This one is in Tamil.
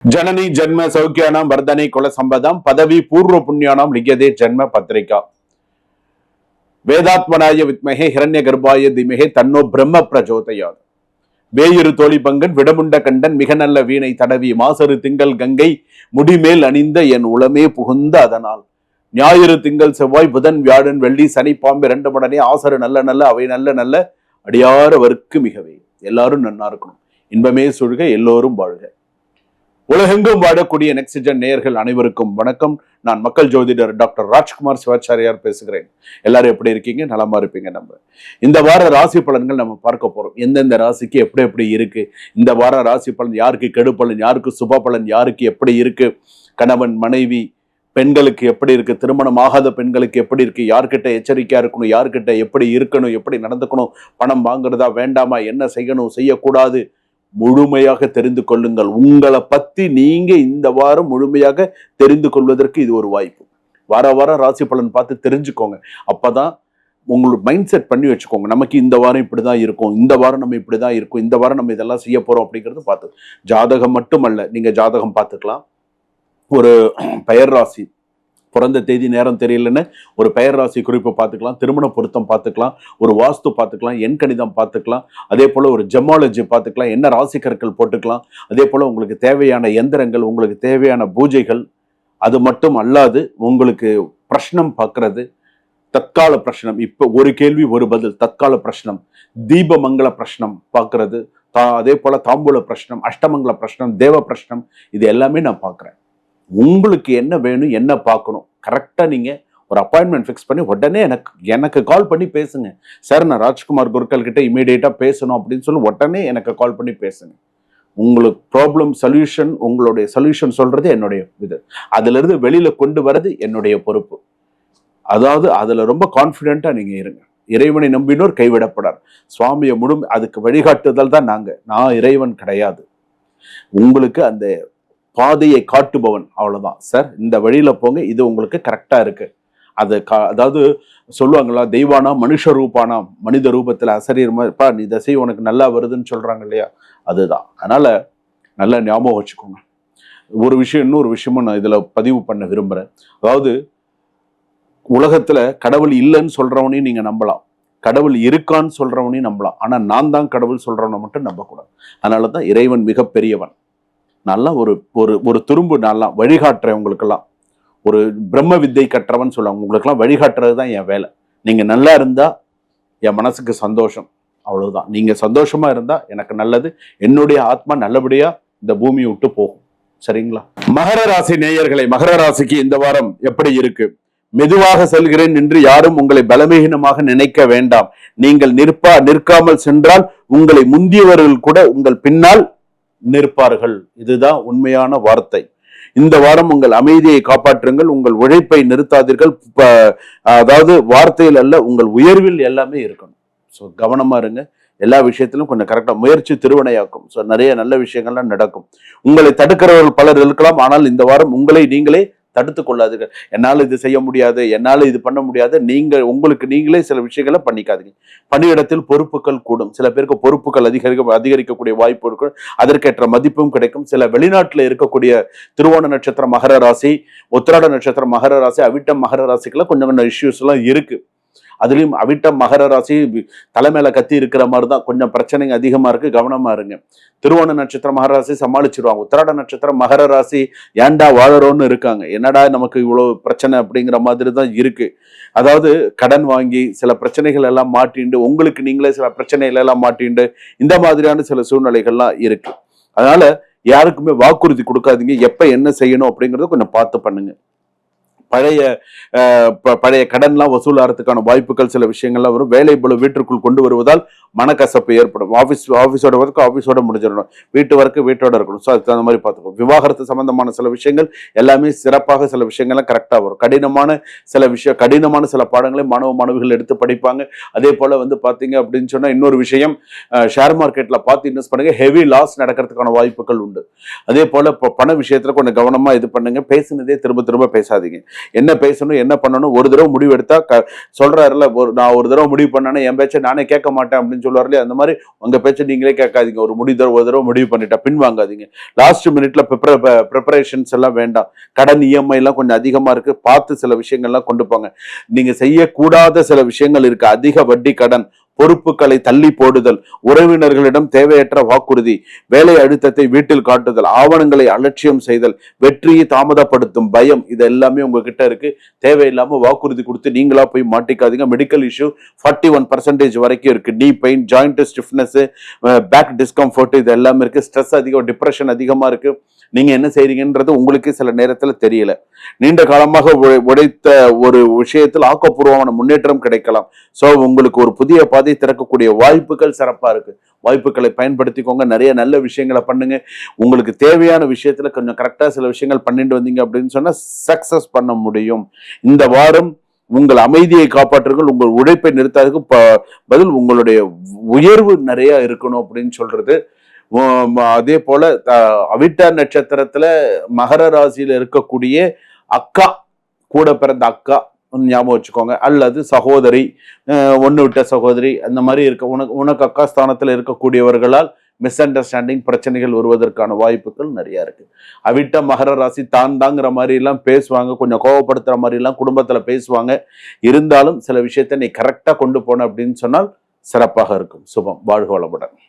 जननी जन्म सौख्यानां वर्धने कुल संपदां पदवी पूर्व पुण्यानां लिख्यते जन्म पत्रिका वेदात्मनाय विद्महे हिरण्य गर्भाय धीमहि तन्नो ब्रह्म प्रचोदयात् வேயிரு தோழி பங்கன் விடமுண்ட கண்டன் மிக நல்ல வீணை தடவி மாசரு திங்கள் கங்கை முடிமேல் அணிந்த என் உளமே புகுந்த அதனால் ஞாயிறு திங்கள் செவ்வாய் புதன் வியாழன் வெள்ளி சனி பாம்பு இரண்டு மடனே ஆசரு நல்ல நல்ல அவை நல்ல நல்ல அடியாரவர்க்கு மிகவே. எல்லாரும் நன்னா இருக்கணும், இன்பமே சுழுக, எல்லோரும் வாழ்க. உலகெங்கும் வாழக்கூடிய நெக்ஸ்ட்ஜென் நேயர்கள் அனைவருக்கும் வணக்கம். நான் மக்கள் ஜோதிடர் டாக்டர் ராஜ்குமார் சிவாச்சாரியார் பேசுகிறேன். எல்லாரும் எப்படி இருக்கீங்க? நலமா இருப்பீங்க. நம்ம இந்த வார ராசி பலன்கள் நம்ம பார்க்க போறோம். எந்தெந்த ராசிக்கு எப்படி எப்படி இருக்கு, இந்த வார ராசி பலன் யாருக்கு கெடு பலன், யாருக்கு சுப பலன், யாருக்கு எப்படி இருக்கு, கணவன் மனைவி பெண்களுக்கு எப்படி இருக்கு, திருமணம் ஆகாத பெண்களுக்கு எப்படி இருக்கு, யார்கிட்ட எச்சரிக்கையா இருக்கணும், யார்கிட்ட எப்படி இருக்கணும், எப்படி நடந்துக்கணும், பணம் வாங்குறதா வேண்டாமா, என்ன செய்யணும் செய்யக்கூடாது, முழுமையாக தெரிந்து கொள்ளுங்கள். உங்களை பத்தி நீங்க இந்த வாரம் முழுமையாக தெரிந்து கொள்வதற்கு இது ஒரு வாய்ப்பு. வார வாரம் ராசி பலன் பார்த்து தெரிஞ்சுக்கோங்க. அப்பதான் உங்களுக்கு மைண்ட் செட் பண்ணி வச்சுக்கோங்க. நமக்கு இந்த வாரம் இப்படிதான் இருக்கும், இந்த வாரம் நம்ம இப்படிதான் இருக்கும், இந்த வாரம் நம்ம இதெல்லாம் செய்ய போறோம் அப்படிங்கிறது பார்த்து. ஜாதகம் மட்டுமல்ல, நீங்க ஜாதகம் பார்த்துக்கலாம், ஒரு பெயர் ராசி பிறந்த தேதி நேரம் தெரியலன்னு ஒரு பெயர் ராசி குறிப்பு பார்த்துக்கலாம், திருமண பொருத்தம் பார்த்துக்கலாம், ஒரு வாஸ்து பார்த்துக்கலாம், எண் கணிதம் பார்த்துக்கலாம், அதே போல் ஒரு ஜெமாலஜி பார்த்துக்கலாம், என்ன ராசி கற்கள் போட்டுக்கலாம், அதே போல் உங்களுக்கு தேவையான எந்திரங்கள், உங்களுக்கு தேவையான பூஜைகள். அது மட்டும் அல்லாது உங்களுக்கு பிரஷ்னம் பார்க்கறது, தற்கால பிரஷ்னம், இப்போ ஒரு கேள்வி ஒரு பதில், தற்கால பிரஷ்னம், தீபமங்கல பிரஷ்னம் பார்க்கறது, அதே போல் தாம்பூல பிரஷ்னம், அஷ்டமங்கல பிரஷ்னம், தேவ பிரஷ்னம், இது எல்லாமே நான் பார்க்குறேன். உங்களுக்கு என்ன வேணும், என்ன பார்க்கணும், கரெக்டாக நீங்கள் ஒரு அப்பாயின்மெண்ட் ஃபிக்ஸ் பண்ணி உடனே எனக்கு கால் பண்ணி பேசுங்க. சார், நான் ராஜ்குமார் குருக்கள் கிட்ட இமீடியட்டாக பேசணும் அப்படின்னு சொல்லி உடனே எனக்கு கால் பண்ணி பேசுங்க. உங்களுக்கு ப்ராப்ளம் சொல்யூஷன், உங்களுடைய சொல்யூஷன் சொல்றது என்னுடைய இது, அதுலேருந்து வெளியில் கொண்டு வர்றது என்னுடைய பொறுப்பு. அதாவது அதில் ரொம்ப கான்ஃபிடென்ட்டாக நீங்கள் இருங்க. இறைவனை நம்பினோர் கைவிடப்படார். சுவாமியை அதுக்கு வழிகாட்டுதல் தான் நான் இறைவன் கிடையாது. உங்களுக்கு அந்த பாதையை காட்டுபவன், அவ்வளவுதான். சார், இந்த வழியில போங்க, இது உங்களுக்கு கரெக்டா இருக்கு. அதாவது சொல்லுவாங்களா, தெய்வானா மனுஷ ரூபானா, மனித ரூபத்துல அசரீரமா நீ தசை உனக்கு நல்லா வருதுன்னு சொல்றாங்க இல்லையா, அதுதான். அதனால நல்லா ஞாபகம் வச்சுக்கோங்க. ஒரு விஷயம், இன்னொரு விஷயமும் நான் இதுல பதிவு பண்ண விரும்புறேன். அதாவது உலகத்துல கடவுள் இல்லைன்னு சொல்றவனையும் நீங்க நம்பலாம், கடவுள் இருக்கான்னு சொல்றவனையும் நம்பலாம். ஆனா நான் தான் கடவுள் சொல்றவனை மட்டும் நம்பக்கூடாது. அதனாலதான் இறைவன் மிகப்பெரியவன். நல்லா ஒரு ஒரு ஒரு துரும்பு நல்லா வழிகாட்டுறேன் உங்களுக்கெல்லாம். ஒரு பிரம்ம வித்தை கற்றவன் சொல்லுவாங்க, உங்களுக்கெல்லாம் வழிகாட்டுறது தான் என் வேலை. நீங்க நல்லா இருந்தா என் மனசுக்கு சந்தோஷம், அவ்வளவுதான். நீங்க சந்தோஷமா இருந்தா எனக்கு நல்லது, என்னுடைய ஆத்மா நல்லபடியா இந்த பூமியை விட்டு போகும். சரிங்களா? மகர ராசி நேயர்களை, மகர ராசிக்கு இந்த வாரம் எப்படி இருக்கு? மெதுவாக செல்கிறேன் என்று யாரும் உங்களை பலவீனமாக நினைக்க வேண்டாம். நீங்கள் நிற்காமல் சென்றால் உங்களை முந்தியவர்கள் கூட உங்கள் பின்னால் நிற்பார்கள். இதுதான் உண்மையான வார்த்தை. இந்த வாரம் உங்கள் அமைதியை காப்பாற்றுங்கள், உங்கள் உழைப்பை நிறுத்தாதீர்கள். அதாவது வார்த்தையில் அல்ல, உங்கள் உயர்வில் எல்லாமே இருக்கணும். ஸோ கவனமா இருங்க. எல்லா விஷயத்திலும் கொஞ்சம் கரெக்டா முயற்சி திருவினையாக்கும். ஸோ நிறைய நல்ல விஷயங்கள்லாம் நடக்கும். உங்களை தடுக்கிறவர்கள் பலர் இருக்கலாம், ஆனால் இந்த வாரம் உங்களை நீங்களே தடுத்து கொள்ளாதீர்கள். என்னால் இது செய்ய முடியாது, என்னால் இது பண்ண முடியாது, உங்களுக்கு நீங்களே சில விஷயங்களை பண்ணிக்காதீங்க. பணியிடத்தில் பொறுப்புகள் கூடும். சில பேருக்கு பொறுப்புகள் அதிகரிக்கக்கூடிய வாய்ப்பு இருக்கும், அதற்கேற்ற மதிப்பும் கிடைக்கும். சில வெளிநாட்டில் இருக்கக்கூடிய திருவோண நட்சத்திரம் மகர ராசி, உத்திராட நட்சத்திரம் மகர ராசி, அவிட்டம் மகர ராசிக்கெல்லாம் கொஞ்சம் கொஞ்சம் இஷ்யூஸ் எல்லாம் இருக்கு. அதுலயும் அவிட்டம் மகர ராசி தலைமையில கத்தி இருக்கிற மாதிரி தான், கொஞ்சம் பிரச்சனைங்க அதிகமா இருக்கு, கவனமா இருங்க. திருவோண நட்சத்திரம் மகர ராசி சமாளிச்சிருவாங்க. உத்திராட நட்சத்திரம் மகர ராசி ஏண்டா வாழறோன்னு இருக்காங்க, என்னடா நமக்கு இவ்வளவு பிரச்சனை அப்படிங்கிற மாதிரி தான் இருக்கு. அதாவது கடன் வாங்கி சில பிரச்சனைகள் எல்லாம் மாட்டிண்டு, உங்களுக்கு நீங்களே சில பிரச்சனைகள் எல்லாம் மாட்டிண்டு, இந்த மாதிரியான சில சூழ்நிலைகள்லாம் இருக்கு. அதனால யாருக்குமே வாக்குறுதி கொடுக்காதீங்க. எப்ப என்ன செய்யணும் அப்படிங்கறத கொஞ்சம் பார்த்து பண்ணுங்க. பழைய கடன்லாம் வசூலாகிறதுக்கான வாய்ப்புகள், சில விஷயங்கள்லாம் வரும். வேலை பளு வீட்டிற்குள் கொண்டு வருவதால் மனக்கசப்பு ஏற்படும். ஆஃபீஸோட ஒர்க்கு ஆஃபீஸோட முடிஞ்சிடணும், வீட்டு ஒர்க்கு வீட்டோட இருக்கணும். ஸோ அதுக்கு அந்த மாதிரி பார்த்துக்கணும். விவாகரத்து சம்பந்தமான சில விஷயங்கள் எல்லாமே சிறப்பாக, சில விஷயங்கள்லாம் கரெக்டாக வரும். கடினமான சில பாடங்களை மாணவிகள் எடுத்து படிப்பாங்க. அதே போல பார்த்தீங்க அப்படின்னு சொன்னா இன்னொரு விஷயம், ஷேர் மார்க்கெட்ல பார்த்து இன்வெஸ்ட் பண்ணுங்க, ஹெவி லாஸ் நடக்கிறதுக்கான வாய்ப்புகள் உண்டு. அதே போல பண விஷயத்துல கொஞ்சம் கவனமா இது பண்ணுங்க. பேசினதே திரும்ப திரும்ப பேசாதீங்க. என்ன பேசணும் என்ன பண்ணணும் ஒரு தடவை முடிவு எடுத்தா சொல்றாருல, நான் ஒரு தடவை முடிவு பண்ணேன்னா என் பேச்சை நானே கேட்க மாட்டேன் அப்படின்னு சொல்லுவாரு. அந்த மாதிரி உங்க பேச்சை நீங்களே கேட்காதீங்க. ஒரு தடவை முடிவு பண்ணிட்டா பின் வாங்காதீங்க. லாஸ்ட் மினிட்ல ப்ரிப்பரேஷன்ஸ் எல்லாம் வேண்டாம். கடன் இஎம்ஐ எல்லாம் கொஞ்சம் அதிகமா இருக்கு, பார்த்து சில விஷயங்கள்லாம் கொண்டு போங்க. நீங்க செய்யக்கூடாத சில விஷயங்கள் இருக்கு. அதிக வட்டி கடன், பொறுப்புகளை தள்ளி போடுதல், உறவினர்களிடம் தேவையற்ற வாக்குறுதி, வேலை அழுத்தத்தை வீட்டில் காட்டுதல், ஆவணங்களை அலட்சியம் செய்தல், வெற்றியை தாமதப்படுத்தும் பயம், இது எல்லாமே உங்ககிட்ட இருக்கு. தேவையில்லாம வாக்குறுதி கொடுத்து நீங்களா போய் மாட்டிக்காதீங்க. மெடிக்கல் இஷ்யூ 41% வரைக்கும் இருக்கு. Knee pain, joint stiffness, back discomfort, இது எல்லாமே இருக்கு. ஸ்ட்ரெஸ் அதிகம், டிப்ரெஷன் அதிகமா இருக்கு. நீங்க என்ன செய்றீங்கன்றது உங்களுக்கு சில நேரத்துல தெரியல. நீண்ட காலமாக உழைத்த ஒரு விஷயத்தில் ஆக்கப்பூர்வமான முன்னேற்றம் கிடைக்கலாம். சோ உங்களுக்கு ஒரு புதிய பாதை திறக்கக்கூடிய வாய்ப்புகள் சிறப்பா இருக்கு. வாய்ப்புகளை பயன்படுத்திக்கோங்க. நிறைய நல்ல விஷயங்களை பண்ணுங்க. உங்களுக்கு தேவையான விஷயத்துல கொஞ்சம் கரெக்டா சில விஷயங்கள் பண்ணிட்டு வந்தீங்க அப்படின்னு சொன்னா சக்சஸ் பண்ண முடியும். இந்த வாரம் உங்கள் அமைதியை காப்பாற்றுங்கள். உங்கள் உழைப்பை நிறுத்தாதுக்கு பதில் உங்களுடைய உயர்வு நிறைய இருக்கணும் அப்படின்னு சொல்றது. அதே போல அவிட்ட நட்சத்திரத்துல மகர ராசியில இருக்கக்கூடிய அக்கா, கூட பிறந்த அக்கா ஞாபகம் வச்சுக்கோங்க, அல்லது சகோதரி, ஒண்ணு விட்ட சகோதரி, அந்த மாதிரி இருக்க உனக்கு அக்கா ஸ்தானத்துல இருக்கக்கூடியவர்களால் மிஸ் அண்டர்ஸ்டாண்டிங் பிரச்சனைகள் வருவதற்கான வாய்ப்புகள் நிறைய இருக்கு. அவிட்ட மகர ராசி தாங்கிற மாதிரி எல்லாம் பேசுவாங்க, கொஞ்சம் கோவப்படுத்துற மாதிரி எல்லாம் குடும்பத்துல பேசுவாங்க. இருந்தாலும் சில விஷயத்த நீ கரெக்டா கொண்டு போன அப்படின்னு சொன்னால் சிறப்பாக இருக்கும். சுபம். வாழ்க வளமுடன்.